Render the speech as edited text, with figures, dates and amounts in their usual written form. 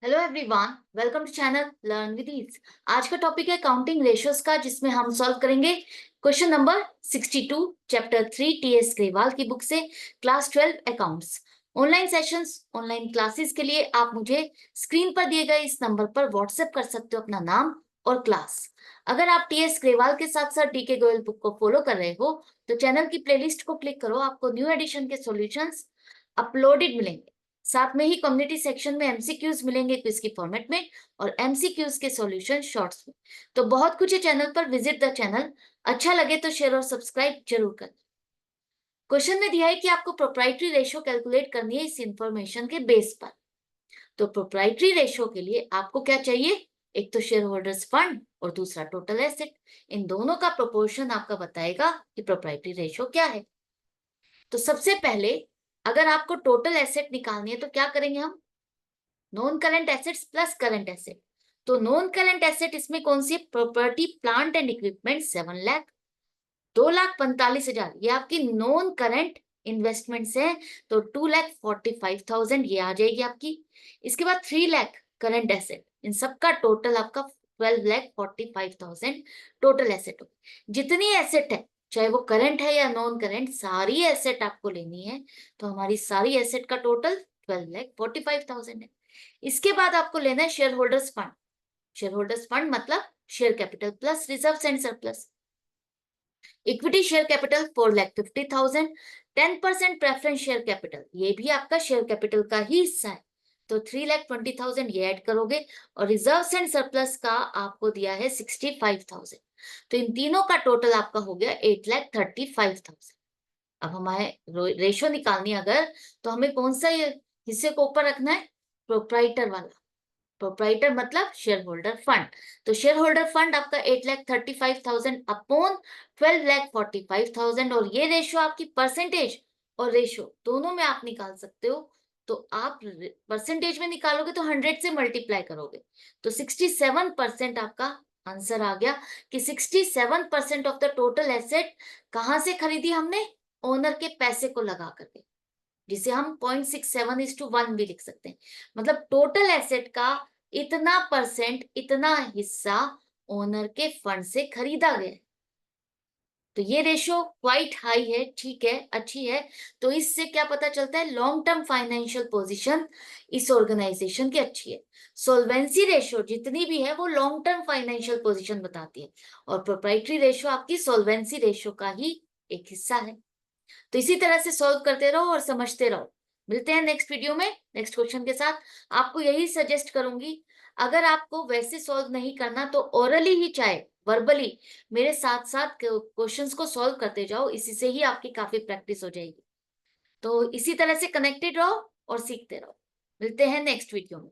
Hello everyone, welcome to channel learn with ease. आज का topic है काउंटिंग रेशियोज का, जिसमें हम सॉल्व करेंगे question number 62 chapter 3 TS Grewal की बुक से, class 12 accounts. Online sessions, online classes के लिए आप मुझे स्क्रीन पर दिए गए इस नंबर पर व्हाट्सएप कर सकते हो अपना नाम और क्लास। अगर आप टीएस ग्रेवाल के साथ साथ डीके गोयल बुक को फॉलो कर रहे हो तो चैनल की प्लेलिस्ट को क्लिक करो, आपको न्यू एडिशन के सॉल्यूशंस अपलोडेड मिलेंगे। साथ में ही कम्युनिटी सेक्शन में एमसीक्यूज मिलेंगे क्विज की फॉर्मेट में, और एमसीक्यूज के सॉल्यूशन शॉर्ट्स में। तो बहुत कुछ है चैनल पर, विजिट द चैनल। अच्छा लगे तो शेयर और सब्सक्राइब जरूर करें। क्वेश्चन में दिया है कि आपको प्रोप्राइटरी रेशियो कैलकुलेट करनी है इस इंफॉर्मेशन के बेस पर। तो प्रोप्राइटरी रेशियो के लिए आपको क्या चाहिए? एक तो शेयर होल्डर्स फंड और दूसरा टोटल एसेट। इन दोनों का प्रोपोर्शन आपका बताएगा कि प्रोप्राइटरी रेशियो क्या है। तो सबसे पहले अगर आपको टोटल एसेट निकालनी है तो क्या करेंगे हम? Non current assets plus current asset. तो नॉन करंट एसेट इसमें कौन सी? Property plant and equipment 7 lakh. 2,45,000 ये आपकी नॉन करंट इन्वेस्टमेंट्स है, तो 2,45,000 ये आ जाएगी आपकी। इसके बाद 3 लाख करंट एसेट, इन सबका टोटल आपका 12,45,000 टोटल एसेट हो। जितनी एसेट है, चाहे वो करंट है या नॉन करंट, सारी एसेट आपको लेनी है। तो हमारी सारी एसेट का टोटल 12,45,000 है। इसके बाद आपको लेना है shareholders fund. Shareholders fund मतलब share capital plus reserves and surplus. Equity share capital 4,50,000। 10% preference share capital, ये भी आपका शेयर कैपिटल का ही हिस्सा है, तो 3,20,000 ये ऐड करोगे। और रिजर्व्स एंड सरप्लस का आपको दिया है 65,000। तो इन तीनों का टोटल आपका हो गया 8,35,000। अब हमारे रेशो निकालनी है अगर, तो हमें कौन सा ये हिस्से को ऊपर रखना है? प्रोप्राइटर वाला। प्रोप्राइटर मतलब शेयर होल्डर फंड। तो शेयर होल्डर फंड आपका 8,35,000 अपॉन 12,45,000, और ये रेशियो आपकी परसेंटेज और रेशियो दोनों में आप निकाल सकते हो। तो आप परसेंटेज में निकालोगे तो 100 से मल्टीप्लाई करोगे, तो 67% आपका आंसर आ गया कि 67% ऑफ द टोटल एसेट कहां से खरीदी हमने? ओनर के पैसे को लगा करके, जिसे हम 0.67:1 भी लिख सकते हैं। मतलब टोटल एसेट का इतना परसेंट, इतना हिस्सा ओनर के फंड से खरीदा गया है। तो ये रेशियो क्वाइट हाई है, ठीक है, अच्छी है। तो इससे क्या पता चलता है? लॉन्ग टर्म फाइनेंशियल पोजीशन इस ऑर्गेनाइजेशन की अच्छी है। सोल्वेंसी रेशियो जितनी भी है वो लॉन्ग टर्म फाइनेंशियल पोजीशन बताती है, और प्रोप्राइटरी रेशियो आपकी सोल्वेंसी रेशियो का ही एक हिस्सा है। तो इसी तरह से सॉल्व करते रहो और समझते रहो। मिलते हैं नेक्स्ट वीडियो में नेक्स्ट क्वेश्चन के साथ। आपको यही सजेस्ट करूंगी, अगर आपको वैसे सॉल्व नहीं करना तो ओरली ही, चाहे वर्बली, मेरे साथ साथ क्वेश्चंस को सॉल्व करते जाओ, इसी से ही आपकी काफी प्रैक्टिस हो जाएगी। तो इसी तरह से कनेक्टेड रहो और सीखते रहो। मिलते हैं नेक्स्ट वीडियो में।